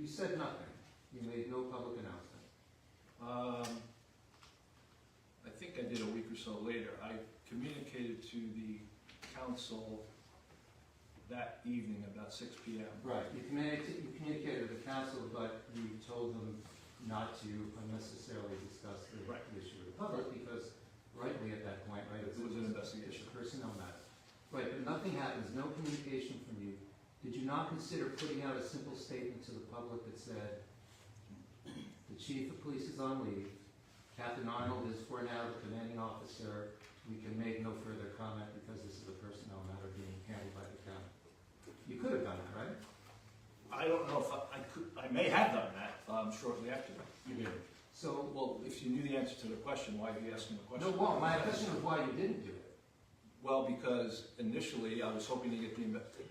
You said nothing. You made no public announcement. I think I did a week or so later. I communicated to the council that evening about 6 p.m. Right. You communicated with the council, but you told them not to unnecessarily discuss the issue with the public because rightly at that point, right, It was an investigation. It's a personnel matter. Right, but nothing happens, no communication from you. Did you not consider putting out a simple statement to the public that said, the chief of police is on leave, Captain Arnold is for now the commanding officer, we can make no further comment because this is a personnel matter being handled by the county? You could have done that, right? I don't know if I could. I may have done that shortly after. You did. So, Well, if you knew the answer to the question, why are you asking the question? no, well, my question was why you didn't do it. Well, because initially I was hoping to get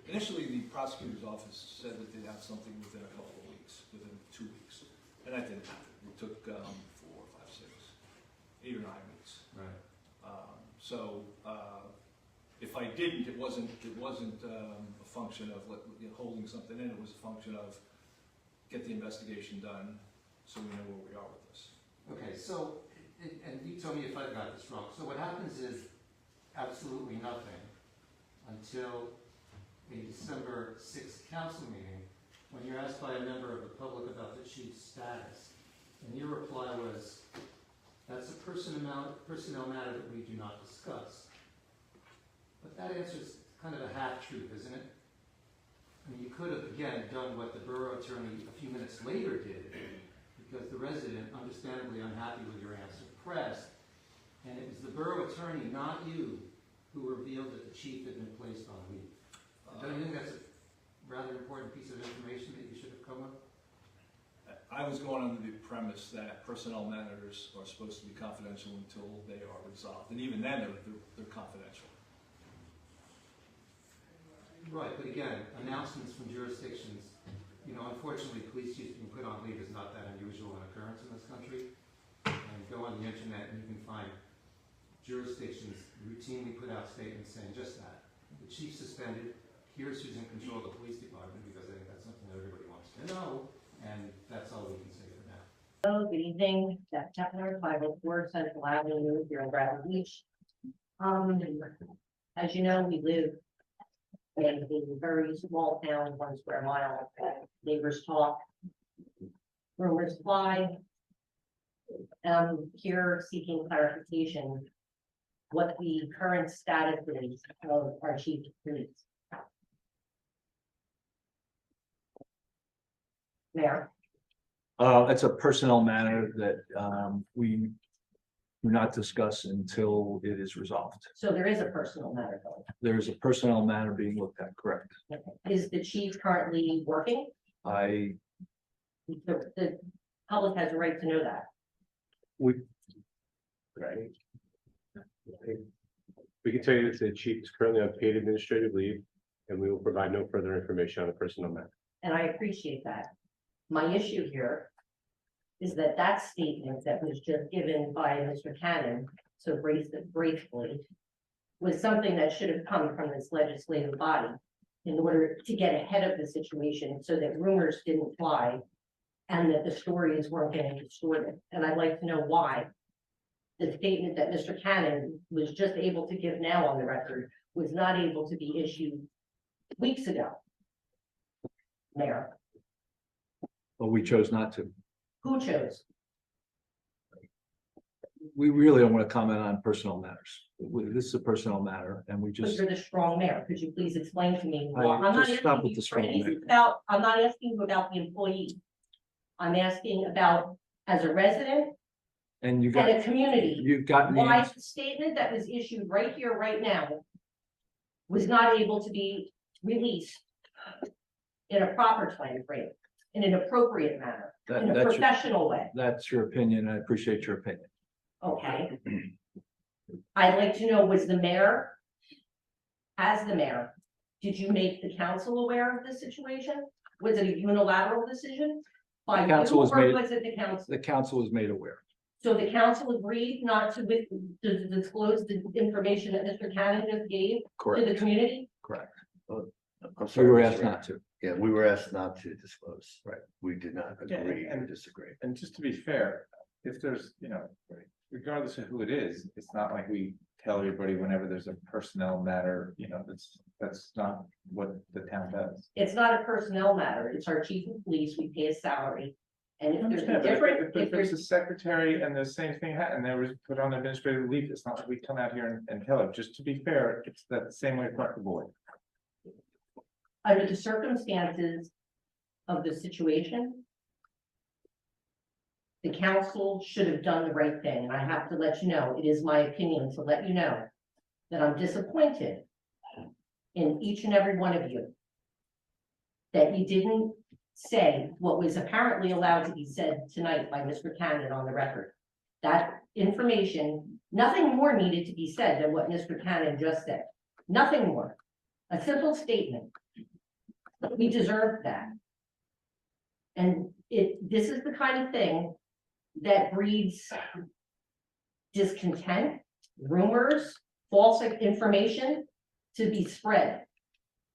initially the prosecutor's office said that they'd have something within a couple of weeks, within 2 weeks. And that didn't happen. It took 4, 5, 6, 8 or 9 weeks. Right. If I didn't, it wasn't a function of holding something in. It was a function of get the investigation done so we know where we are with this. Okay, so, and you tell me if I got this wrong. So what happens is absolutely nothing until the December 6th council meeting when you're asked by a member of the public about the chief's status. And your reply was, that's a personnel matter that we do not discuss. But that answer is kind of a half-truth, isn't it? I mean, you could have, again, done what the borough attorney a few minutes later did, because the resident, understandably unhappy with your answer, pressed, and it was the borough attorney, not you, who revealed that the chief had been placed on leave. Don't you think that's a rather important piece of information that you should have come with? I was going under the premise that personnel matters are supposed to be confidential until they are resolved. And even then, they're confidential. Right, but again, announcements from jurisdictions, unfortunately, police chiefs being put on leave is not that unusual an occurrence in this country. And go on the internet and you can find jurisdictions routinely put out statements saying just that. The chief suspended, here's who's in control of the police department, because I think that's something that everybody wants to know, and that's all we can say for now. Hello, good evening. Jeff Tepner, 504 Central Avenue here in Bradley Beach. As you know, we live in a very small town, 1 square mile. Neighbors talk, rumors fly. Here seeking clarification what the current status is of our chief of police. Mayor. It's a personnel matter that we do not discuss until it is resolved. So there is a personal matter going. There is a personnel matter being looked at, correct? Is the chief currently working? The The public has a right to know that. we We can tell you that the chief is currently on paid administrative leave, and we will provide no further information on the personnel matter. And I appreciate that. My issue here is that that statement that was just given by Mr. Cannon, so gracefully, was something that should have come from this legislative body in order to get ahead of the situation so that rumors didn't fly and that the stories weren't getting distorted. And I'd like to know why the statement that Mr. Cannon was just able to give now on the record was not able to be issued weeks ago. Mayor, but we chose not to. who chose? We really don't want to comment on personnel matters. This is a personnel matter, and we But just. you're the strong mayor. Could you please explain to me? I why? I'm not just stop asking with the you for strong anything mayor. about, I'm not asking you about the employee. I'm asking about, as a resident And you and got, a community, you've gotten why the, the statement that was issued right here, right now, was not able to be released in a proper time frame, in an appropriate manner, in a that's professional way. that's your opinion. I appreciate your opinion. Okay. I'd like to know, was the mayor, as the mayor, did you make the council aware of the situation? Was it a unilateral decision by The council you, was or made- was it the council? The council was made aware. So the council agreed not to disclose the information that Mr. Cannon just gave to the Correct, community? correct. I'm We sorry, were Mr. asked Mayor. not to. Yeah, we were asked not to disclose. Right. We did not Yeah, agree or and- disagree. And just to be fair, if there's, regardless of who it is, it's not like we tell everybody whenever there's a personnel matter, that's not what the town does. It's not a personnel matter, it's our chief of police, we pay a salary. And if there's a Understand, but different, if if there's a there's, secretary and the same thing and they were put on administrative leave, it's not like we come out here and tell it, just to be fair, it's that same way across the board. under the circumstances of the situation, the council should have done the right thing, and I have to let you know, it is my opinion to let you know that I'm disappointed in each and every one of you that you didn't say what was apparently allowed to be said tonight by Mr. Cannon on the record. That information, nothing more needed to be said than what Mr. Cannon just said. Nothing more. A simple statement. We deserve that. And this is the kind of thing that breeds discontent, rumors, false information to be spread.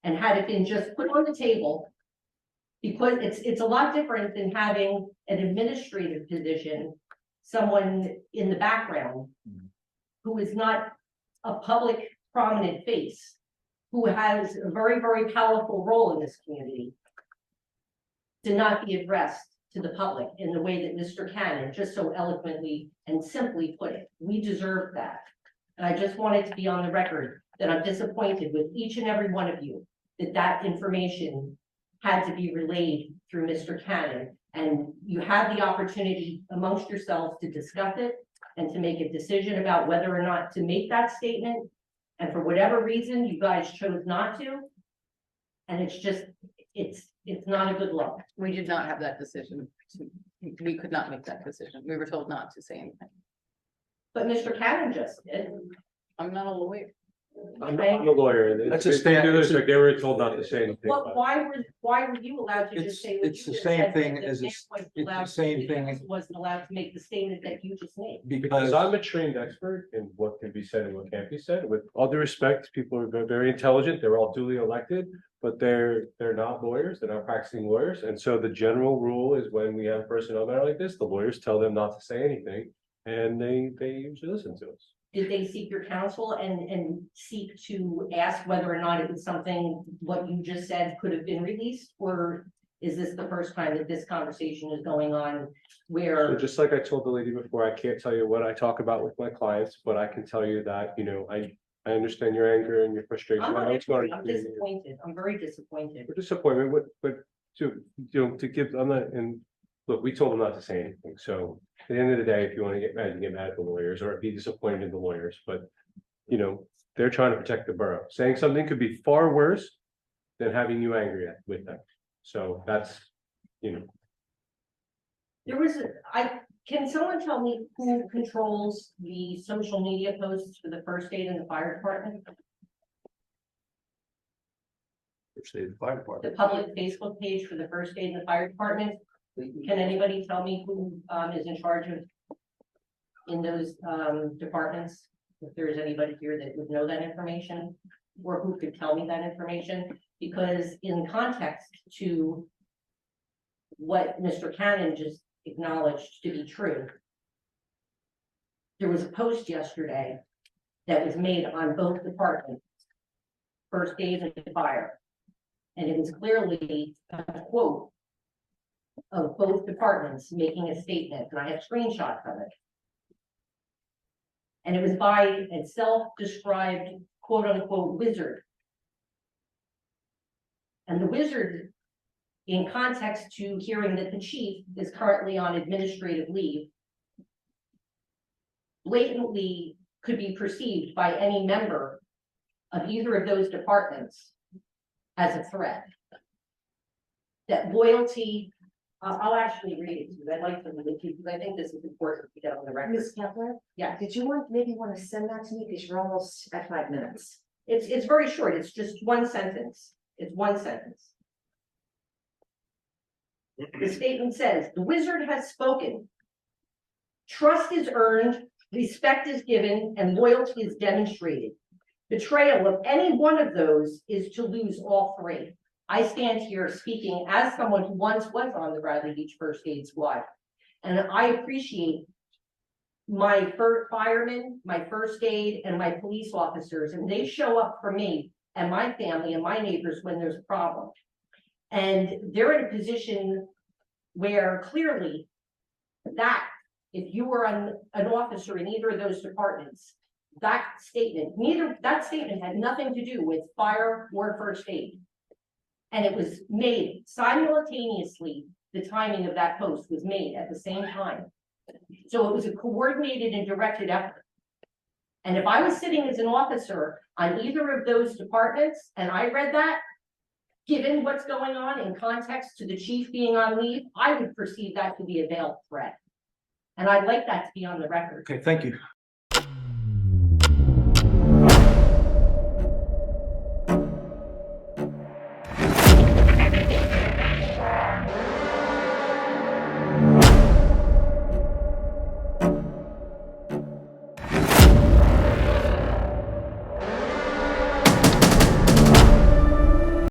And had it been just put on the table, because it's a lot different than having an administrative position, someone in the background who is not a public prominent face, who has a very, very powerful role in this community, to not be addressed to the public in the way that Mr. Cannon just so eloquently and simply put it. We deserve that. And I just wanted to be on the record that I'm disappointed with each and every one of you that that information had to be relayed through Mr. Cannon. And you had the opportunity amongst yourselves to discuss it and to make a decision about whether or not to make that statement. And for whatever reason, you guys chose not to. And it's just, it's not a good look. We did not have that decision. We could not make that decision. We were told not to say anything. But Mr. Cannon just did. I'm not a lawyer. I'm not a lawyer. and That's a it's- stand- it's like they were told not to say anything. Well, but- why were you allowed to It's- just say? what it's you the just same said, but thing the as a- man wasn't it's the allowed to- same the thing- council Wasn't allowed to make the statement that you just made. Because I'm a trained expert in what can be said and what can't be said. With all due respect, people are very intelligent. They're all duly elected, but they're not lawyers. They're not practicing lawyers. And so the general rule is when we have personnel matter like this, the lawyers tell them not to say anything, and they usually listen to us. Did they seek your counsel and seek to ask whether or not it was something, what you just said could have been released? Or is this the first time that this conversation is going on So where? just like I told the lady before, I can't tell you what I talk about with my clients, but I can tell you that, I understand your anger and your frustration. I'm I not know it's going angry, I'm disappointed. I'm very disappointed. We're disappointed, but to give, I'm not, and look, we told them not to say anything, so at the end of the day, if you want to get mad, you get mad at the lawyers or be disappointed in the lawyers, but they're trying to protect the borough. Saying something could be far worse than having you angry with them. So that's, Can someone tell me who controls the social media posts for the first aid and the fire department? Which they, the fire The department. public Facebook page for the first aid and the fire department? Can anybody tell me who is in charge of in those departments? If there's anybody here that would know that information, or who could tell me that information? Because in context to what Mr. Cannon just acknowledged to be true, there was a post yesterday that was made on both departments, first aid and fire. And it was clearly a quote of both departments making a statement, and I have screenshots of it. And it was by a self-described quote unquote wizard. And the wizard, in context to hearing that the chief is currently on administrative leave, blatantly could be perceived by any member of either of those departments as a threat. That loyalty, I'll actually read it to you. I'd like to read it to you because I think this is important to get on the record. Ms. Kepler, Yeah, did you maybe want to send that to me because you're almost at 5 minutes? it's very short. It's just one sentence. It's one sentence. The statement says, the wizard has spoken. Trust is earned, respect is given, and loyalty is demonstrated. Betrayal of any one of those is to lose all three. I stand here speaking as someone who once was on the Bradley Beach First Aid Squad. And I appreciate my firemen, my first aid, and my police officers, and they show up for me and my family and my neighbors when there's a problem. And they're in a position where clearly that, if you were an officer in either of those departments, that statement had nothing to do with fire or first aid. And it was made simultaneously, the timing of that post was made at the same time. So it was a coordinated and directed effort. And if I was sitting as an officer on either of those departments and I read that, given what's going on in context to the chief being on leave, I would perceive that to be a veiled threat. And I'd like that to be on the record. Okay, thank you.